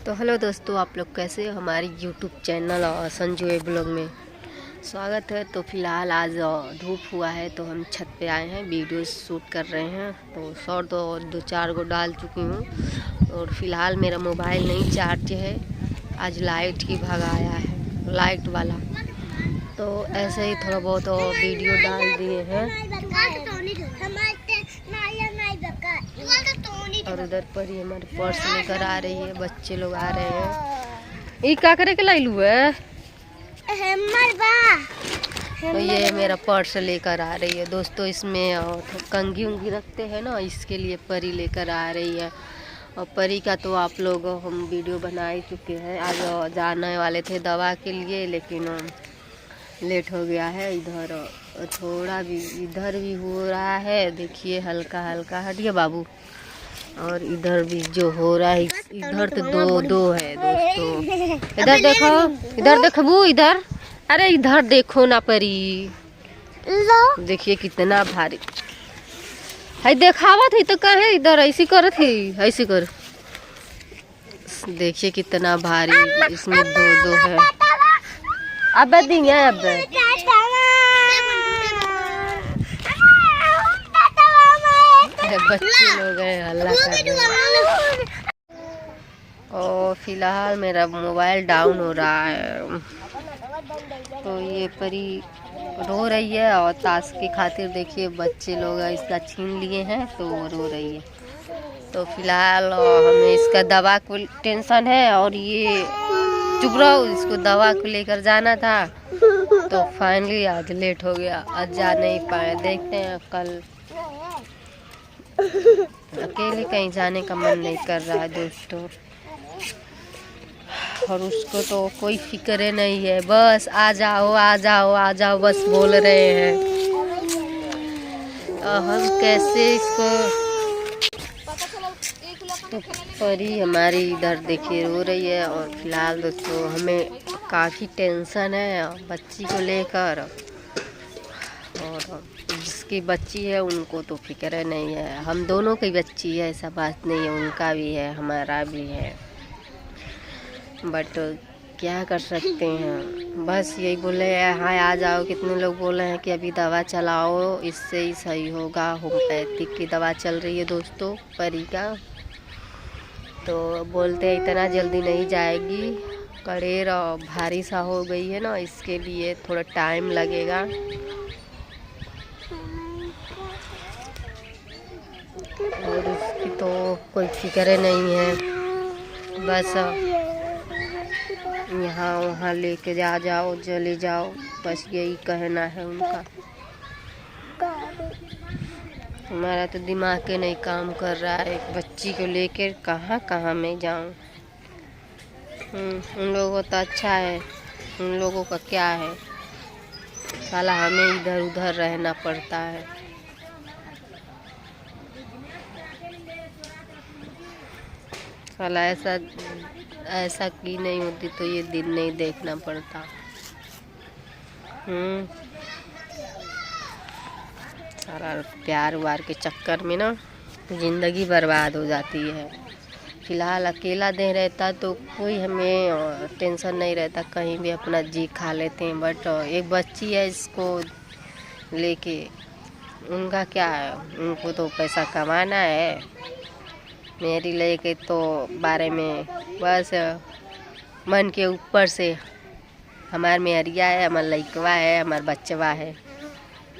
तो हेलो दोस्तों, आप लोग कैसे हो? हमारी यूट्यूब चैनल और संजू ब्लॉग में स्वागत है। तो फिलहाल आज धूप हुआ है तो हम छत पे आए हैं, वीडियो शूट कर रहे हैं। तो शॉर्ट दो चार को डाल चुकी हूँ और फिलहाल मेरा मोबाइल नहीं चार्ज है। आज लाइट की भगाया है, लाइट वाला। तो ऐसे ही थोड़ा बहुत वीडियो डाल दिए हैं। और उधर पर ही हमारे पर्स लेकर आ रही है, बच्चे लोग आ रहे हैं। ये क्या करे के लाइलू है? तो ये मेरा पर्स लेकर आ रही है दोस्तों। इसमें कंघी उंगी रखते हैं ना, इसके लिए परी लेकर आ रही है। और परी का तो आप लोग हम वीडियो बना ही चुके हैं। आज जाने वाले थे दवा के लिए, लेकिन लेट हो गया है। इधर थोड़ा भी इधर भी हो रहा है, देखिए हल्का हल्का। हटिए बाबू। और इधर भी जो हो रहा है, इधर तो दो है दोस्तों। इधर देखो, इधर देखबू, इधर। अरे इधर देखो ना परी, देखिए कितना भारी है। देखावत है तो कहे इधर ऐसी करत है, ऐसी कर। देखिए कितना भारी, इसमें दो है। अब देंगे अब बच्चे लोग हैं, हल्ला कर रहे हैं। और फिलहाल मेरा मोबाइल डाउन हो रहा है। तो ये परी रो रही है और ताश की खातिर देखिए बच्चे लोग इसका छीन लिए हैं तो रो रही है। तो फिलहाल हमें इसका दवा को टेंशन है और ये चुप रहो, इसको दवा को लेकर जाना था। तो फाइनली आज लेट हो गया, आज जा नहीं पाए। देखते हैं कल। अकेले कहीं जाने का मन नहीं कर रहा है दोस्तों। और उसको तो कोई फिक्र नहीं है, बस आ जाओ आ जाओ आ जाओ बस बोल रहे हैं। हम कैसे इसको। तो परी हमारी इधर देखिए रो रही है। और फिलहाल दोस्तों हमें काफ़ी टेंशन है बच्ची को लेकर। और जिसकी बच्ची है उनको तो फिक्र नहीं है, हम दोनों की बच्ची है, ऐसा बात नहीं है। उनका भी है, हमारा भी है, बट क्या कर सकते हैं। बस यही बोले हैं, हाँ आ जाओ। कितने लोग बोले हैं कि अभी दवा चलाओ, इससे ही सही होगा। होम्योपैथिक की दवा चल रही है दोस्तों परी का। तो बोलते हैं इतना जल्दी नहीं जाएगी, कड़ेर और भारी सा हो गई है ना, इसके लिए थोड़ा टाइम लगेगा। और उसकी तो कोई फिक्र नहीं है, बस यहाँ वहाँ लेके जाओ, चले जाओ, बस यही कहना है उनका। हमारा तो दिमाग के नहीं काम कर रहा है, एक बच्ची को लेकर कहाँ कहाँ मैं जाऊँ। उन लोगों को तो अच्छा है, उन लोगों का क्या है, साला हमें इधर उधर रहना पड़ता है। साला ऐसा की नहीं होती तो ये दिन नहीं देखना पड़ता। सारा प्यार व्यार के चक्कर में ना ज़िंदगी बर्बाद हो जाती है। फिलहाल अकेला दे रहता तो कोई हमें टेंशन नहीं रहता, कहीं भी अपना जी खा लेते हैं। बट एक बच्ची है, इसको लेके उनका क्या है, उनको तो पैसा कमाना है। मेरी लेके तो बारे में बस मन के ऊपर से हमार मेहरिया है, हमार लइकवा है, हमार बच्चवा है।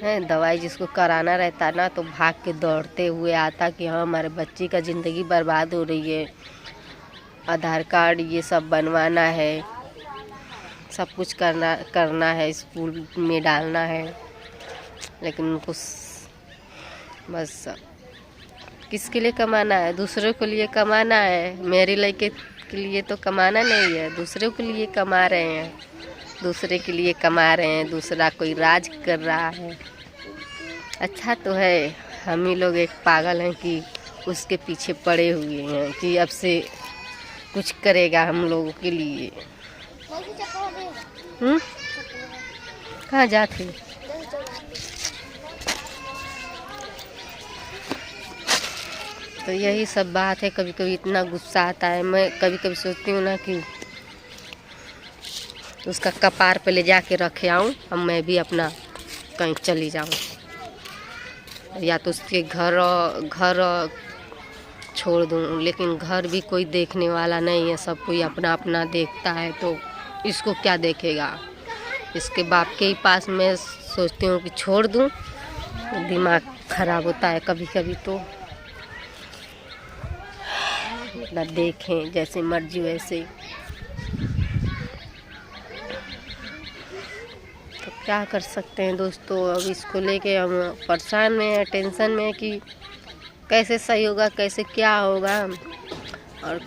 दवाई जिसको कराना रहता ना तो भाग के दौड़ते हुए आता कि हाँ हमारे बच्ची का ज़िंदगी बर्बाद हो रही है, आधार कार्ड ये सब बनवाना है, सब कुछ करना है, स्कूल में डालना है। लेकिन उनको बस किसके लिए कमाना है? दूसरों के लिए कमाना है। मेरे लड़के के लिए तो कमाना नहीं है, दूसरों के लिए कमा रहे हैं, दूसरे के लिए कमा रहे हैं। दूसरा कोई राज कर रहा है। अच्छा तो है, हम ही लोग एक पागल हैं कि उसके पीछे पड़े हुए हैं कि अब से कुछ करेगा हम लोगों के लिए। कहाँ जाते? तो यही सब बात है। कभी कभी इतना गुस्सा आता है, मैं कभी कभी सोचती हूँ ना कि उसका कपार पे ले जाके रखे आऊँ और मैं भी अपना कहीं चली जाऊँ, या तो उसके घर छोड़ दूँ। लेकिन घर भी कोई देखने वाला नहीं है, सब कोई अपना अपना देखता है, तो इसको क्या देखेगा। इसके बाप के ही पास मैं सोचती हूँ कि छोड़ दूँ। दिमाग खराब होता है कभी कभी, तो ना देखें, जैसे मर्जी वैसे। तो क्या कर सकते हैं दोस्तों, अब इसको लेके हम परेशान में हैं, टेंशन में है कि कैसे सही होगा, कैसे क्या होगा। और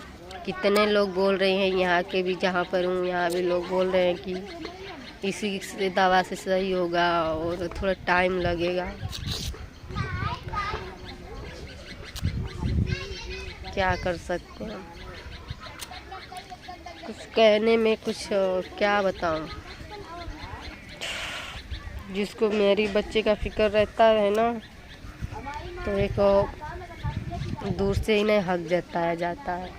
कितने लोग बोल रहे हैं, यहाँ के भी जहाँ पर हूँ यहाँ भी लोग बोल रहे हैं कि इसी से दवा से सही होगा और थोड़ा टाइम लगेगा। क्या कर सकते हैं, कुछ कहने में कुछ क्या बताऊँ। जिसको मेरी बच्चे का फिक्र रहता है ना, तो एक दूर से ही नहीं हक जाता है,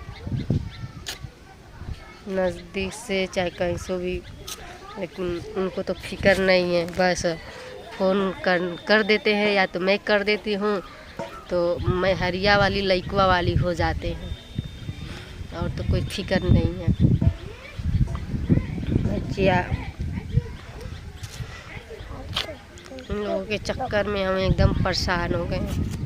नज़दीक से चाहे कहीं से भी। लेकिन उनको तो फिक्र नहीं है, बस फ़ोन कर देते हैं, या तो मैं कर देती हूँ तो मैं हरिया वाली लइकवा वाली हो जाते हैं, और तो कोई फिक्र नहीं है। बच्चिया इन लोगों के चक्कर में हम एकदम परेशान हो गए हैं।